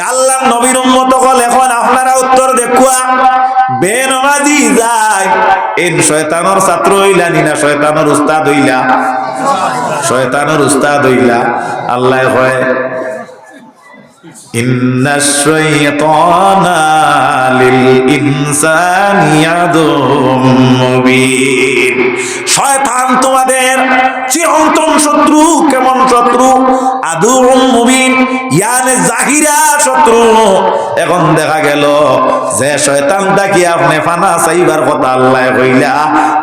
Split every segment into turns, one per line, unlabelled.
আল্লাহ নবীর উম্মত হল এখন আপনারা উত্তর দেখুয়া বেনমাজি যায় এন শয়তানের ছাত্র হইলা নিনা শয়তানের উস্তাদ হইলা শয়তানের উস্তাদ হইলা আল্লাহ কয় ইন্নাশ শাইতানা লিল ইনসানি আদুম মুবিন শয়তান তোমাদের চিরন্তন শত্রু কেমন শত্রু আদুম মুবিন ইয়ানে জাহিরা শত্রু এখন দেখা গেল যে শয়তানটা কি আপনি ফানা চাইবার কথা আল্লাহ কইলা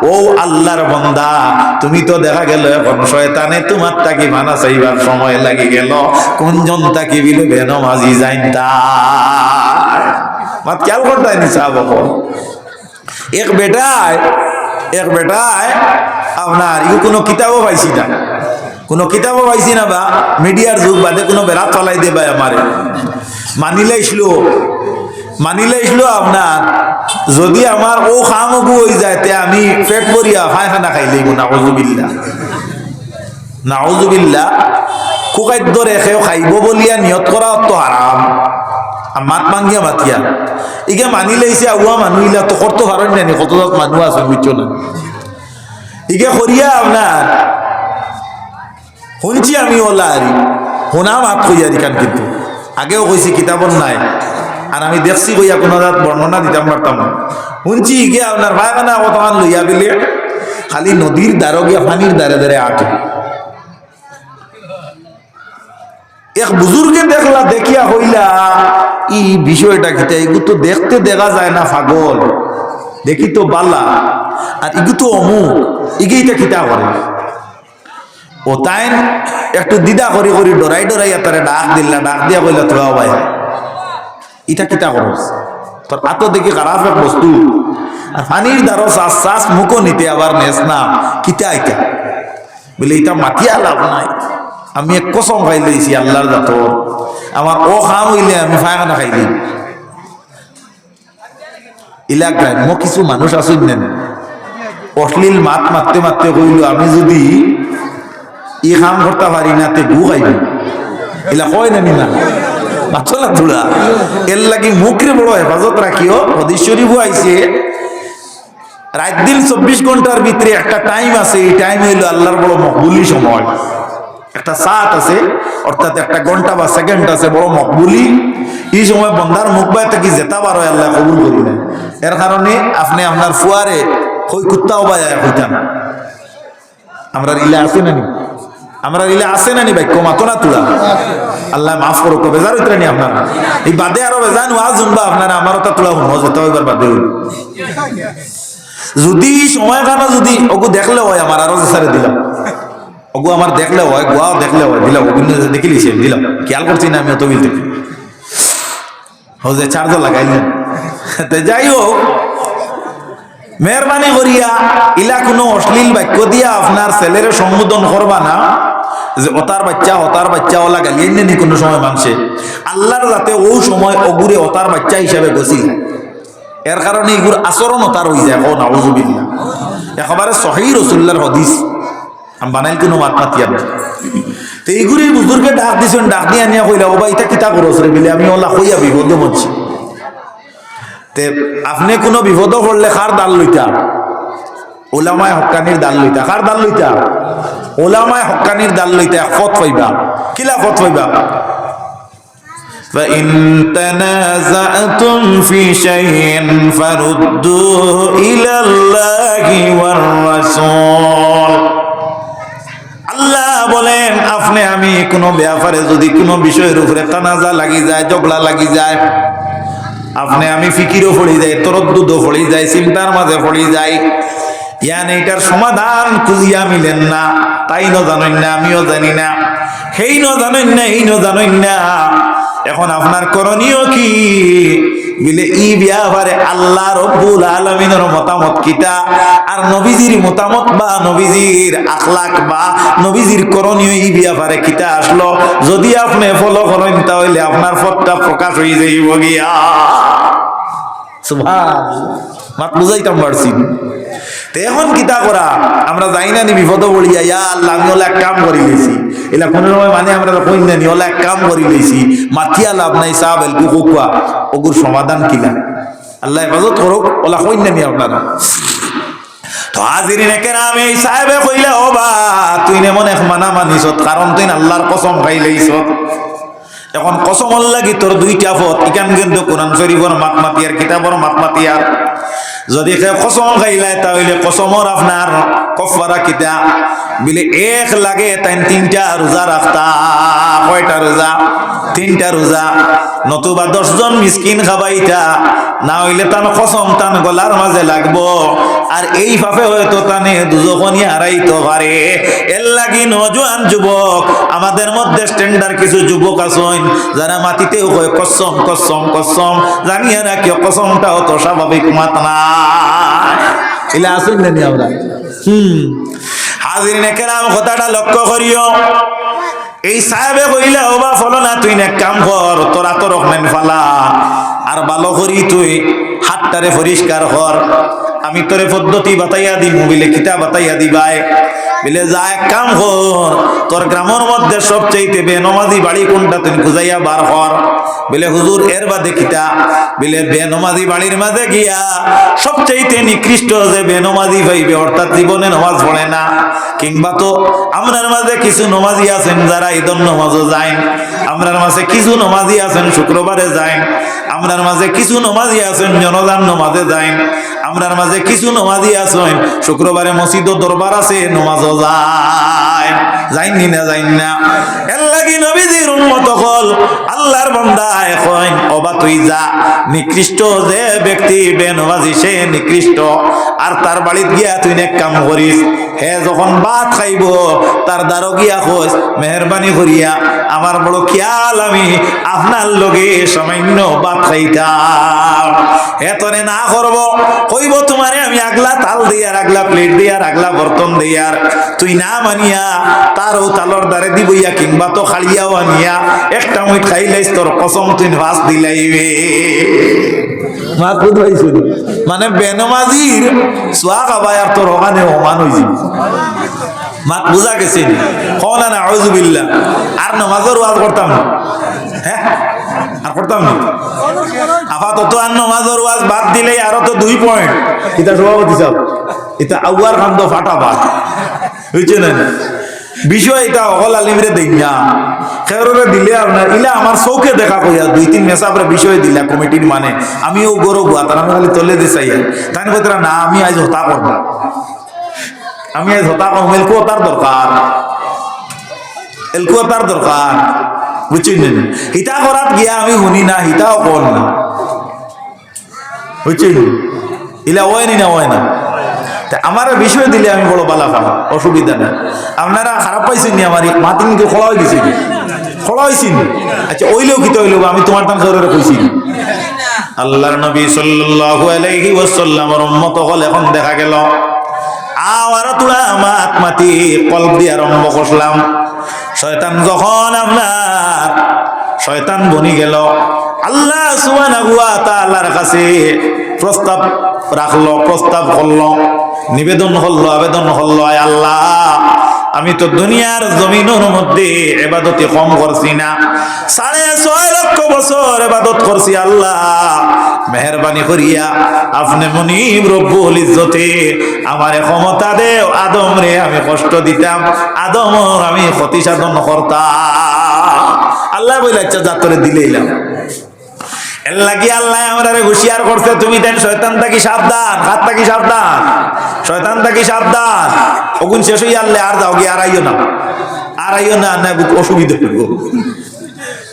ও আল্লাহর বান্দা তুমি তো দেখা গেল এখন শয়তানে তোমার তাকি ফানা চাইবার সময় লাগি গেল কোনজন তাকি বিলে বেনমাজি যাইতা মাত খেয়াল করতাই নি সাহেব এক বেটায় আপনার ইউ কোনো কিতাবও পাইছি না কোনো কিতাবও পাইছি না বা মিডিয়ার যুগ বাদে কোনো বেড়া চলাই দেবে আমারে মানিলে ইসলো আপনার যদি আমার ও খামগু হয়ে যায় তে আমি পেট ভরিয়া ফায়খানা খাইলেই নাউজুবিল্লাহ কুকাদ্য রেখেও খাইব বলিয়া নিয়ত করা তো হারাম মাত মাঙ্গিয়া মাতিয়া ইগে মানি লাইছে আগুয়া মানুহিলা তো করতে পারেন না কত মানুষ আছে বুঝছো না ইগে করিয়া আপনার শুনছি আমি ওলা আরি শোনা মাত কইয়ারি কান কিন্তু আগেও কইছি কিতাবন নাই আর আমি দেখছি কইয়া কোনো বর্ণনা দিতাম পারতাম না শুনছি ইগে আপনার পায়খানা কতমান লইয়া গেলে খালি নদীর দ্বারো গিয়া পানির দ্বারে দ্বারে আটে এক বুজুর্গে দেখলা দেখিয়া হইলা ই বিষয়টা কিতা এগু তো দেখতে দেখা যায় না পাগল দেখি তো বালা আর ইগু তো অমুক ইগেইটা কিতা করে ও তাই একটু দিদা করি করি ডরাই তারে ডাক দিয়া কইলা তোরা ভাই ইটা কিতা করস তোর আতো দেখি খারাপ এক বস্তু আর পানির দ্বারো শ্বাস মুখও নিতে আবার নেস না কিতা আইতা বলে এটা মাতিয়া লাভ নাই আমি এক কসম খাই লইছি আল্লাহর জাত আমার ও খাম হইলে আমি ফায়খানা খাইলি এলাকায় মো কিছু মানুষ আসুন নেন অশ্লীল মাত মারতে মারতে কইল আমি যদি ই খাম করতে পারি না তে গু খাইব এলা কয় না নি না বাচ্চলা ধুলা এর লাগি মুখরে বড় হেফাজত রাখিও হদিশ্বরী আইছে রাত দিন 24 ঘন্টার ভিতরে একটা টাইম আছে এই টাইম হইল আল্লাহর বড় মকবুলি সময় একটা সাত আছে অর্থাৎ একটা ঘন্টা বা সেকেন্ড আছে বড় মকবুলি এই সময় বন্দার মুখ বাই থেকে যেতা বার হয় আল্লাহ কবুল করি না এর কারণে আপনি আপনার ফুয়ারে কই কুত্তাও বায় হইতাম আমরা রিলে আসে না নি ভাই কমাতো না তুলা আল্লাহ মাফ করো বেজার হইতে নি আপনারা এই বাদে আরো বেজান ওয়াজ শুনবা আপনারা আমারও তা তুলা শুনো যেতে এবার বাদে হইল যদি সময় কানা যদি ওগু দেখলে হয় আমার আরো সারে দিলাম ওগু আমার দেখলে হয় গোয়াও দেখলে হয় দিলাম ওগুলো দেখিলিছে দিলাম খেয়াল করছি না আমি অত বিল দেখি যে চার্জার লাগাইলেন যাই হোক মেহরবানি করিয়া ইলা কোনো অশ্লীল বাক্য দিয়া আপনার ছেলের সম্বোধন করবা না যে ওতার বাচ্চা ওলা গালিয়ে নেনি কোনো সময় মানুষে আল্লাহর যাতে ও সময় অগুরে ওতার বাচ্চা হিসাবে গছিল এর কারণে এগুর আচরণ ওতার হয়ে যায় ও নাউজুবিল্লাহ একেবারে সহিহ রাসূলুল্লাহর হাদিস আমি বানাইল কোনো মাত মাতিয়া না তো এইগুলি বুজুর্গে ডাক দিছেন ডাক দিয়ে আনিয়া কইলা ও ভাই এটা কিতা করছ রে বলে আমি ওলা কইয়া বিপদে মরছি তে আপনি কোনো বিপদ করলে কার দাল লইতা ওলামায়ে হক্কানির দাল লইতা কার দাল লইতা ওলামায়ে হক্কানির দাল লইতা ফত পাইবা কিলা ফত পাইবা فإن تنازعتم في شيء فردوه إلى الله والرسول আল্লাহ বলেন আপনি আমি কোনো ব্যাপারে যদি কোনো বিষয়ের উপরে তানাজা লাগি যায় ঝগড়া লাগি যায় আপনি আমি ফিকিরও পড়ে যাই তরদ্দুদও পড়ে যাই চিন্তার মাঝে পড়ে যাই ইয়ানে এটার সমাধান খুঁজিয়া মিলেন না তাই ন জানেন না আমিও জানি না সেই ন জানেন না এই ন জানেন না এখন আপনার করণীয় কি বলে ই ব্যাপারে আল্লাহ রব্বুল আলামিনের মতামত কিতা আর নবীজির মতামত বা নবীজির আখলাক বা নবীজির করণীয় ই ব্যাপারে কিতা আসলো যদি আপনি ফলো করেন তাহলে আপনার পথটা প্রকাশ হয়ে যাইব গিয়া সুবহানাল্লাহ। মাত বুঝাইতাম পারছি। তো এখন কিতা করা, আমরা যাই না নি বিপদ বলিয়া, ইয়া আল্লাহ আমি ওলা এক কাম করি লইছি, এলা কোনো সময় মানে আমরা কইন না নি ওলা এক কাম করি লইছি, মাতিয়া লাভ নাই সাহ এলকু কুকুয়া ওগুর সমাধান কিনা আল্লাহ হেফাজত করুক, ওলা কইন না নি আপনারা। তো হাজিরিনে কেরাম এই সাহেবে কইলে ও বা তুই এমন এক মানা মানিছত, কারণ তুই আল্লাহর কসম খাই লইছত। এখন কসমর লাগি তোর দুইটা পথ, ইকান কিন্তু কোরআন শরীফর মাতমাতিয়ার কিতাবর মাতমাতিয়ার যদি কসম খাইলাই তাহলে কসমর আপনার কফারা কিতা বিলে এক লাগে তাই 3টা রোজা রাখতা। কয়টা রোজা? 3টা রোজা। নতুবা 10 জন মিসকিন খাবাইতা, না হইলে তান কসম তান গলার মাঝে লাগবো, আর এই ভাবে হয়তো তানে দুজখনি হারাইতে পারে। এর লাগি নজওয়ান যুবক, আমাদের মধ্যে স্ট্যান্ডার্ড কিছু যুবক আছেন যারা মাটিতেও কয় কসম কসম কসম, জানিয়া না কেউ কসমটাও তো স্বাভাবিক মাত না, এলা আসেন না নি আমরা। হাজিরিনে কেরাম কথাটা লক্ষ্য করিও। এই সাহেবে কইলে ও বা ফলো না, তুই এক কাম কর, তোরা তো রকমেন ফালা আর ভালো করি তুই হাতটারে পরিষ্কার কর, আমি তোরে পদ্ধতি বাতাইয়া দিই, বিলে কিতা বাতাইয়া দিবাই বিলে যা এক কাম কর, তোর গ্রামের মধ্যে সবচাইতে বেনমাজি বাড়ি কোনটা তুই খুঁজাইয়া বার কর। বিলে হুজুর এর বাদে কিতা? বিলে বেনমাজি বাড়ির মাঝে গিয়া সবচাইতে নিকৃষ্ট যে বেনমাজি ভাইবে, অর্থাৎ জীবনে নামাজ পড়ে না, কিংবা তো আমরার মাঝে কিছু নমাজি আছেন যারা ঈদের নামাজও যায়, আমরার মাঝে কিছু নমাজি আছেন শুক্রবারে যায়, আমরার মাঝে কিছু নমাজি আছেন জনজান নমাজে যায়, আমরার মাঝে কিছু নমাজি আছেন শুক্রবারে মসজিদ ও দরবার আছে নমাজও যায়, যাইনি না যাইন না। এর লাগি নবীজির উম্মত হল আল্লাহর বান্দা এখন ওবা তুই যা, নিকৃষ্ট যে ব্যক্তি বেনমাজি সে নিকৃষ্ট, আর তার বাড়িত গিয়া তুই এক কাম করিস, হে যখন ভাত খাইব তার দ্বারো গিয়া কইস মেহরবানি করিয়া আমার বড় খেয়াল আমি আপনার লগে সামান্য ভাত খাইতাম, হে তোরে না করব কইব তোমারে আমি আগলা তাল দিয়ার, আগলা প্লেট দিয়ার, আগলা বর্তন দিয়ার, তুই না মানিয়া তারও তালর দ্বারে দিবইয়া, কিংবা তো খালিয়াও আনিয়া একটা মুঠ খাইলাইস, তোর কসম তুই ভাস দিলাইবে। মানে বেনমাজির সোয়া খাবাই আর তোর ওখানে ওমান হয়েছে, মাত বুঝা গেছে না না আউযুবিল্লাহ। আর নামাজের ওয়াজ করতাম না, হ্যাঁ আর করতাম না আপাতত, আর নামাজের ওয়াজ বাদ দিলেই আরো তো 2 পয়েন্ট। এটা সভাপতি সাহেব, এটা আউয়ার খান্দ ফাটা বাদ বুঝছে না বিষয়, এটা অকল আলিমরে দেই না খেররে দিলে আপনার ইলা আমার চৌকে দেখা কইয়া 2-3 মেসাবরে বিষয় দিলা কমিটির, মানে আমিও গরব তার আমি খালি তলে দিয়ে চাই তাই না, না আমি আজ হতা করব, আমি আজ হতা করব, এলকু তার দরকার, এলকু তার দরকার বুঝছেন। হিতা করাত গিয়া আমি শুনি না, হিতাও কর না বুঝছেন, ইলা ওয়াই না ওয়াই না, আমার বিষয় দিলে আমি বড় বালা পাবো, অসুবিধা নেই। আপনারা খারাপ পাইছেন নি? আমার মাতিনকে খোলা হয়ে গেছে, খোলা হয়েছি, আচ্ছা ওইলেও কি তো হইলো, আমি তোমার টান জোরে কইছি। আল্লাহর নবী সাল্লাল্লাহু আলাইহি ওয়াসাল্লামের উম্মত হল এখন দেখা গেল আওয়ার তুলা মাত মাতি কলব দিয়ে আরম্ভ করলাম, শয়তান যখন আপনার শয়তান বনি গেল, আল্লাহ সুবহানাহু ওয়া তাআলার কাছে প্রস্তাব রাখলো, প্রস্তাব করলো, নিবেদন করলো, আবেদন করলো, আয় আল্লাহ আমি তো দুনিয়ার জমিনের মধ্যে ইবাদতে কম করছি না, 6.5 লক্ষ বছর ইবাদত করছি, আল্লাহ মেহেরবানি করিয়া আপনি মুনিব রব্বুল ইজ্জতে আমারে ক্ষমতা দেও, আদম রে আমি কষ্ট দিতাম, আদমর আমি ক্ষতি সাধন করতাম। আল্লাহ বলে আচ্ছা যা তোরে দিলেইলাম। এর লাগি আল্লাহ আমরা হুঁশিয়ার করছে, তুমি দেন শয়তান থাকি সাবধান, হাত থাকি সাবধান, শয়তান থাকি সাবধান, ওগুন শেষ হইয়া আল্লাহ আর যাও গিয়ে আর আইও না, আর আইও না, না অসুবিধা করবো,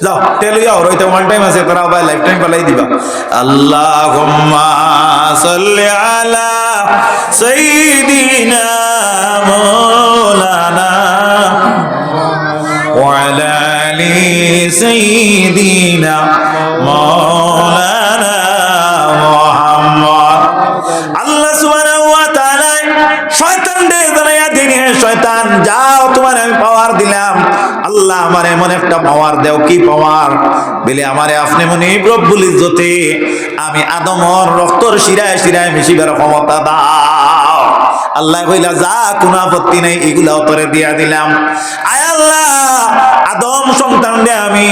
যাও তেল যাও, রইতে ওয়ান টাইম আছে, তোরা ভাই লাইফ টাইম পালাই দিবা। আল্লাহুম্মা সাল্লি আলা সাইয়্যিদিনা মাওলানা ওয়া আলা আলি সাইয়্যিদিনা মাওলানা মুহাম্মদ। আল্লাহ সুবহানাহু ওয়া তাআলা শয়তান দে জানায়া দিনে, শয়তান যাও তোমার আমি পাওয়ার দিলাম, আল্লাহ আল্লাহ আমার এমন একটা পাওয়ার দেও, কি পাওয়ার? বলে আমারে আপনি মনে রব্বুল ইজ্জতে আমি আদমর রক্তর শিরায় শিরায় মিশিবার ক্ষমতা দাও। আল্লাহ কইলা যা, কোনো আপত্তি নাই, এগুলাও তোরে দিয়া দিলাম। আয় আল্লাহ, আদম সন্তানরে আমি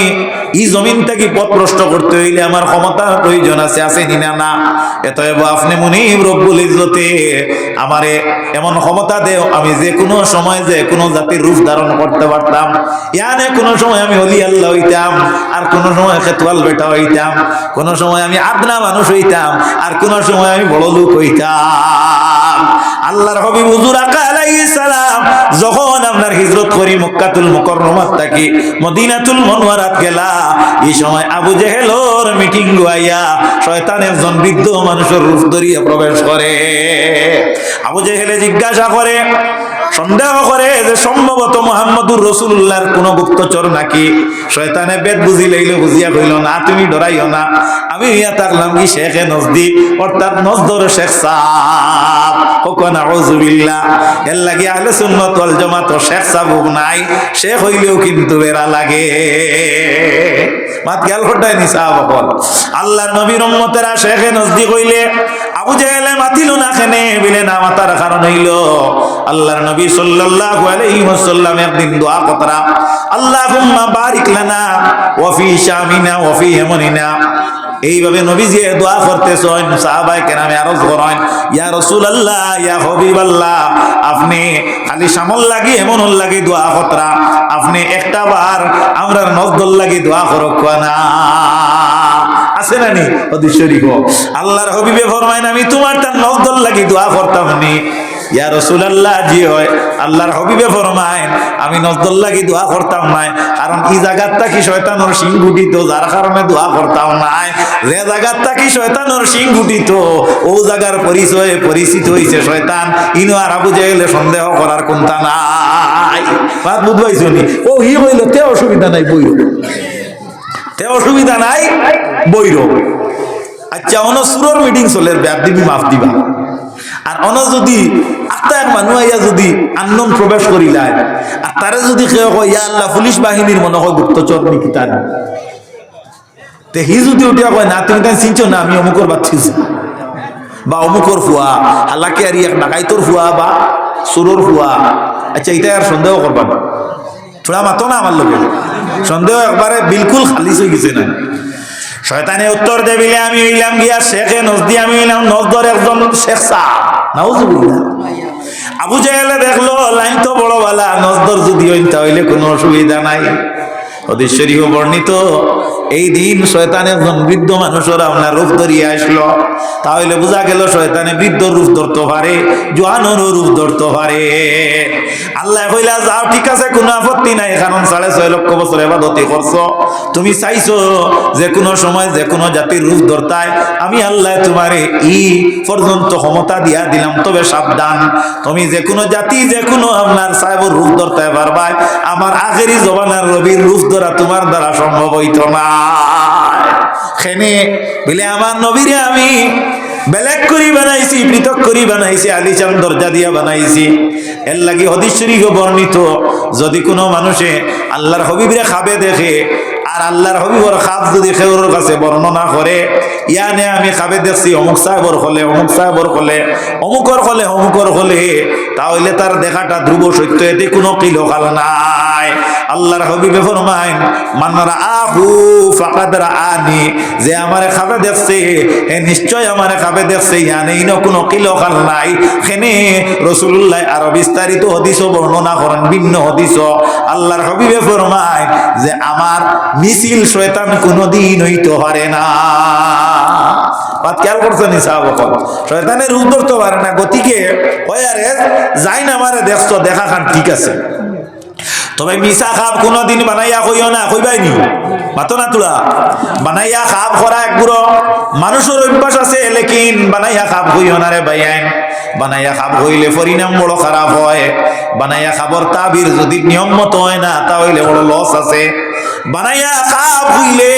এই জমিন থেকে পথ ভ্রষ্ট করতে হইলে আমার ক্ষমতার প্রয়োজন আছে, আছে কিনা? না। এতএব আপনি মুনিব রব্বুল ইজ্জতে আমারে এমন ক্ষমতা দেও আমি যে কোনো সময় যে কোনো জাতির রূপ ধারণ করতে পারতাম। ইয়ানে কোনো সময় আমি ওলি আল্লাহ হইতাম, আর কোনো সময় খেতওয়াল বেটা হইতাম, কোনো সময় আমি আদনা মানুষ হইতাম, আর কোনো সময় আমি বড় লোক হইতাম। আল্লাহর হাবিব হুজুর আকা আলাইহিস সালাম যখন আপনার হিজরত করি মক্কাতুল মুকাররমাত থেকে মদিনাতুল মুনাওয়ারাত গেলা, এই সময় আবু জেহেলর মিটিং গুয়াইয়া শয়তান একজন বৃদ্ধ মানুষের রূপ ধরিয়া প্রবেশ করে। আবু জেহেলে জিজ্ঞাসা করে, সন্দেহ করে যে সম্ভবত মুহাম্মদুর রাসূলুল্লাহর কোন গুপ্তচর নাকি। শয়তানে বেদ বুঝি লইল, বুঝিয়া কইল না তুমি ডরাইও না, আমি ইয়া থাকলাম কি শেখে নজদি, অর্থাৎ নজদর শেখ সাহেব। কখন আউযুবিল্লাহ, এর লাগি আহলে সুন্নাত ওয়াল জামাত শেখ সাহেব নাই, শেখ হইলেও কিন্তু বেরা লাগে। মাত গেল হটাই নি সাহাবা বল। আল্লাহর নবীর উম্মতেরা শেখে নজদি কইলে আবু জেহেলে মাতিল না কেনে? বলে না মাতার কারণ হইল আল্লাহর নবী সাল্লাল্লাহু আলাইহি ওয়াসাল্লাম একদিন দোয়া কতরা, আল্লাহুম্মা বারিক লানা ওয়া ফি শামিনা ওয়া ফি ইয়ামানিনা। এইভাবে নবীজি দোয়া করতেছেন, সাহাবায়ে কেরামে আরজ করেন, ইয়া রাসূলুল্লাহ, ইয়া হাবিবাল্লাহ, আপনি খালি সামল লাগি এমন লাগি দোয়া কতরা, আপনি একটা বার আমরার নজদল লাগি দোয়া করক না। আছে না নি হাদিস শরীফ? আল্লাহর হাবিবে ফরমায়েন আমি তোমার তার নজদল লাগি দোয়া করতাম নি। ইয়া রাসূলুল্লাহ, জি হয়। আল্লাহর হাবিবে ফরমায়েন আমি নজদল লাগি দোয়া করতাম নাই, কারণ এই জায়গাটা কি শয়তানের শিং গুটিত, যার কারণে দোয়া করতাম নাই। যে জায়গাটা কি শয়তানের শিং গুটিত, ও জায়গার পরিচয়ে পরিচিত হইছে শয়তান। ইনো আর আবু জেহেলে সন্দেহ করার কোনটা নাই। বাত বুঝবাইছো নি? ও হি হইল তে অসুবিধা নাই, বইরো তে অসুবিধা নাই, বইরো। আচ্ছা, অন সুরর মিটিং চলে, ব্যাপ দিবি মাফ দিবা। আর অন যদি আত্মা এক মানুষ আইয়া যদি আননোন প্রবেশ করিলায়, আর তারে যদি কেউ কয় ইয়া আল্লাহ পুলিশ বাহিনীর মনে হয় গুপ্তচর নাকি তার, তে হি যদি উঠিয়া কয় না তুমি তাই চিনছো না, আমি অমুকর বাচ্চিছি বা অমুকর ফুয়া, হালাকি আর এক ডাকাইতর ফুয়া বা সুরর ফুয়া। আচ্ছা, এটা আর সন্দেহ করবা না, থোড়া মাতো না আমার লোকে সন্দেহ একবারে বিলকুল খালিস হয়ে গেছে না। শয়তানে উত্তর দেবিলে আমি হইলাম গিয়া শেখে নজদি, আমি হইলাম নজদর একজন শেখ সাহেব। নাউজুবিল্লাহ। আবু জেহেলে দেখলো লাইন তো বড় বালা, নজদর যদি হইন তাহলে কোনো অসুবিধা নাই। হাদিস শরীফে বর্ণিত এই দিন শয়তান একজন বৃদ্ধ মানুষের আপনার রূপ ধরিয়ে আসলো। তাহলে বোঝা গেল শয়তানে বৃদ্ধ রূপ ধরতে পারে, জোয়ানোর রূপ ধরতে পারে। আল্লাহ কইলা যাও ঠিক আছে, কোনো আপত্তি নাই, কারণ 6.5 লক্ষ বছর ইবাদত করছো, তুমি চাইছো যে কোনো সময় যে কোনো জাতির রূপ ধরতায়, আমি আল্লাহ তোমারে ই পর্যন্ত ক্ষমতা দিয়া দিলাম। তবে সাবধান, তুমি যে কোনো জাতি যে কোনো আপনার সাহেবের রূপ ধরতে পারবাই, আমার আখেরি জবানার রবির রূপ ধরা তোমার দ্বারা সম্ভব হইত না। খেনে বলে আমার নবীরে আমি বেলেগ করি বানাইছি, পৃথক করি বানাইছি, আলিশান দরজা দিয়া বানাইছি। এর লাগি হাদিস শরীফে বর্ণিত যদি কোনো মানুষে আল্লাহর হাবিবরে খাবে দেখে, আর আল্লাহর হাবিবর খাব যদি খেউর কাছে বর্ণনা করে, ইয়ানে আমি খাবে দেখছি অমুক সাহেবর হলে, অমুক সাহেবর হলে, অমুকর হলে, অমুকর হলে, তাহলে তার দেখাটা ধ্রুব সত্য, এতে কোনো কিলোকাল নাই। আল্লাহর হাবিবে ফরমায়েন মান রাআহু ফাকাদ রাআনি, যে আমারে খাবে দেখছে এ নিশ্চয় আমারে খাবে দেখছে, ইয়ানে ইনো কোনো কিলোকাল নাই। খেনে রাসূলুল্লাহ আরো বিস্তারিত হাদিস বর্ণনা করেন, ভিন্ন হাদিস। আল্লাহর হাবিবে ফরমায় যে আমার মিছিল শয়তান কোনদিন হইতে পারে না। বাত খেয়াল করছেন সাহাবাগণ, শয়তানের রূপ ধরতে পারে না। গতিকে ওই আরে যাই না আমারে দেখছো, দেখা খান ঠিক আছে, তবে মিশা খাব কোনদিন বানাইয়া কইও না, কইবাই নি মাতো না তোলা। বানাইয়া খাব করা একগুলো মানুষের অভ্যাস আছে, লেকিন বানাইয়া খাব কইও না রে ভাইয়ান। বানাইয়া খাব হইলে পরিণাম বড় খারাপ হয়। বানাইয়া খাবর তাবির যদি নিয়ম মতো হয় না, তাহলে বড় লস আছে। বানাইয়া খাব হইলে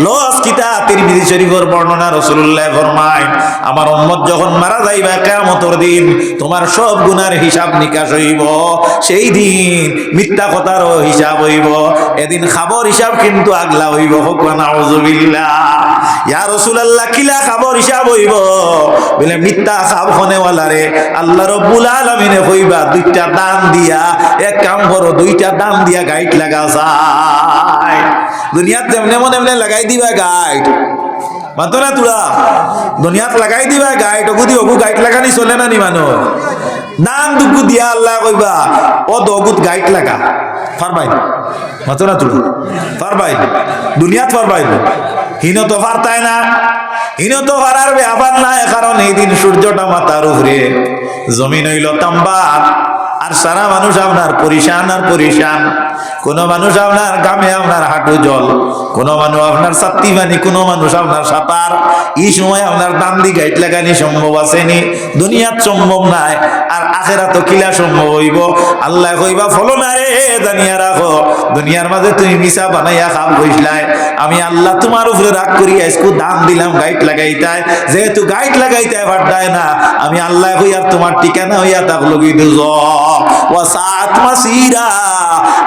লস কিতা তিরমিজি শরীফের বর্ণনা রাসূলুল্লাহ ফরমায় আমার উম্মত যখন মারা যাইবা কিয়ামতের দিন তোমার সব গুনার হিসাব নিকাশ হইব সেই দিন মিথ্যা কথারও হিসাব হইব এদিন খাবার হিসাব কিন্তু আগলা হইব হোক নাউযুবিল্লাহ ইয়া রাসূলুল্লাহ কিলা খাবার হিসাব হইব বলে মিথ্যা খাব খনেওয়ালারে আল্লাহ রাব্বুল আলামিনে কইবা দুইটা দান দিয়া এক কাম করো দুইটা দান দিয়া গাইড লাগা যায় দুনিয়াত যেমনে মনে এমনে লাগাই দিবা গাইড মাতো না তুলা দুনিয়াত লাগাই দিবা গাইড ওগুদি ওগু গাইড লাগানি চলে না নি মানুষ দান দুগু দিয়া আল্লাহ কইবা ও দগুত গাইড লাগা পারবাই মাতো না তুলা পারবাই দুনিয়াত পারবাই হিন তো পারতাই না হিন তো পারার ব্যাপার নাই কারণ এই দিন সূর্যটা মাথার উপরে জমিন হইল তাম্বা আর সারা মানুষ আপনার পরিশান আর পরিশান কোন মানুষ আপনার গামে আপনার হাঁটু জল কোন মানুষ আপনার ছাত্তি বানি কোন মানুষ আপনার সাঁতার এই সময় আপনার দাম দি গাইড লাগানি সম্ভব আসেনি দুনিয়াত সম্ভব নাই আর আখেরাত কিলা সম্ভব হইব আল্লাহ কইবা ফলো না রে জানিয়া রাখো দুনিয়ার মাঝে তুমি মিছা বানাইয়া খাম কইসলাই আমি আল্লাহ তোমার উপরে রাগ করি আজকে দাম দিলাম গাইড লাগাইতাই যেহেতু গাইড লাগাইতাই পারতাই না আমি আল্লাহ কই আর তোমার ঠিকানা হইয়া তাক লগি দুজ ওয়া সাত মাসিরা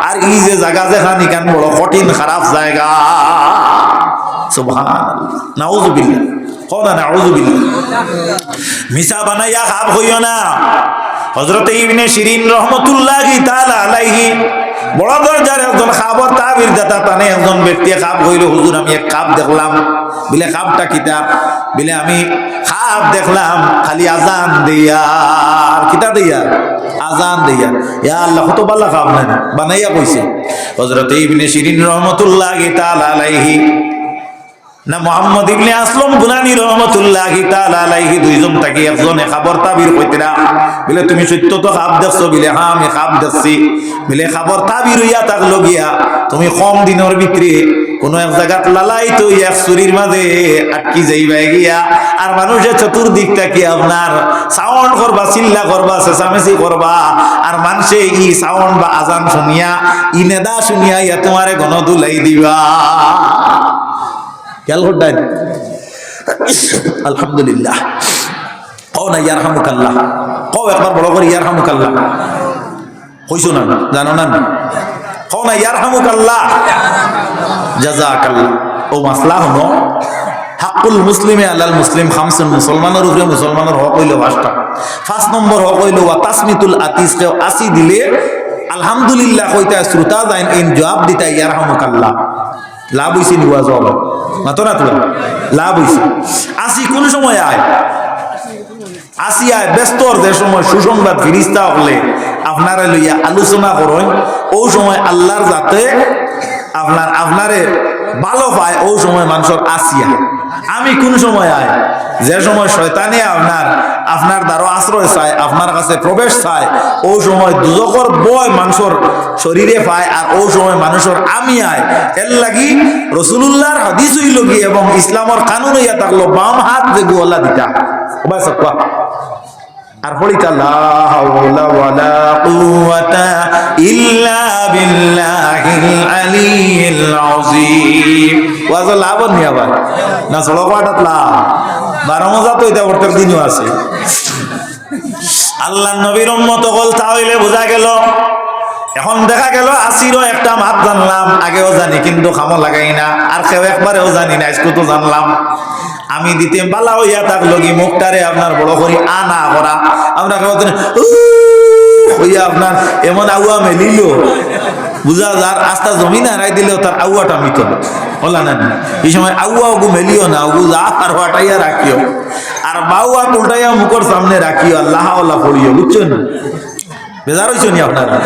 আর এই যে জায়গা যেখানে কান বড় কঠিন খারাপ জায়গা সুবহানাল্লাহ নাউযুবিল্লাহ কোনা নাউযুবিল্লাহ মিছা বানাইয়া খাব হইও না হযরত ইবনে শিরিন রাহমাতুল্লাহি তাআলা আলাইহি বড় দরজার একজন খাবার তাবির দাতা তানে একজন ব্যক্তি খাব হইল হুজুর আমি এক খাব দেখলাম বলে খাবটা কিতা বলে আমি খাব দেখলাম খালি আজান দিয়া কিতা দিয়া আজান দিয়া ইয়া আল্লাহ কত ভালো খাব না বানাইয়া কইছে হযরত ইবনে শিরিন রাহমাতুল্লাহি তাআলা আলাইহি না মুহাম্মদ ইবনে আসলাম গুনানী রাহমাতুল্লাহি তাআলা আলাইহি দুইজন থাকি একজনে খবর তাবির কইতরা বলে তুমি সত্য তো খাব দেখছো বলে হ্যাঁ আমি খাব দেখছি বলে খবর তাবির হইয়া তাক লগিয়া তুমি কম দিনের ভিতরে কোন এক জায়গাত লালাই তো এক চুরির মাঝে আটকি যাইবাই গিয়া আর মানুষের চতুর্দিক থাকি আপনার সাউন্ড করবা চিল্লা করবা চেঁচামেচি করবা আর মানুষে ই সাউন্ড বা আজান শুনিয়া ই নেদা শুনিয়া ইয়া তোমারে গণ দুলাই দিবা খেয়াল করতেন আলহামদুলিল্লাহ কও না ইয়ারহামুকাল্লাহ কও একবার বড় করে ইয়ারহামুকাল্লাহ কইছো না জানো না কও না ইয়ারহামুকাল্লাহ জাযাকাল্লাহ ও মাসলা হনো হাক্কুল মুসলিমে আলাল মুসলিম খামসুন মুসলমানের উপরে মুসলমানের হক হইল 5টা 5 নম্বর হক হইল ওয়া তাসমিতুল আতিস কেও আসি দিলে আলহামদুলিল্লাহ কইতা শ্রোতা যাইন ইন জবাব দিতা ইয়ারহামুকাল্লাহ লাভ হইছে নিওয়া জবাব মাতো না তুলা লাভ হইছে আসি কোন সময় আয় আসি আয় ব্যস্তর যে সময় সুসংবাদ ফিরিস্তা হলে আপনারা লইয়া আলোচনা করেন ও সময় আল্লাহর যাতে আপনারে ভালো পায় ও সময় মানুষের আসিয়া আমি কোন সময় আয় যে সময় শয়তানে আপনার দ্বারা আশ্রয় চায় আপনার কাছে প্রবেশ চায় ও সময় দুজকর বয় মানুষের শরীরে পায় আর ও সময় মানুষের আমি আয় এর লাগি রাসূলুল্লাহর হাদিস হইল কি এবং ইসলামের কানুন হইয়া থাকলো বাম হাত যে গোলা দিতা বাস আর পড়িতা লা হাওলা ওয়ালা কুওয়াতা ইল্লা বিল্লাহিল আলিয়্যিল আযীম ওয়াজ লাভ নি আবার না সড়ক পাটাত লাভ 12 মজা তো এটা প্রত্যেক দিনও আছে আল্লাহর নবীর উম্মত হল তাহলে বোঝা গেল এখন দেখা গেল আসিরও একটা মাত জানলাম আগেও জানি কিন্তু খামো লাগাই না আর কেউ একবারেও জানি না আজকে তো জানলাম আমি দিতে বালা হইয়া তাক লগি মুখটারে আপনার বড় করি আনা করা আমরা হইয়া আপনার এমন আউয়া মেলিল বুঝা যার আস্তা জমিন হারাই দিলেও তার আউয়াটা মিত হলা না এই সময় আউয়া ওগু মেলিও না ওগু যা আর হটাইয়া রাখিও আর বাউয়া উল্টাইয়া মুখর সামনে রাখিও আল্লাহ আল্লাহ পড়িও বুঝছেন বেজার হইছ নি আপনারা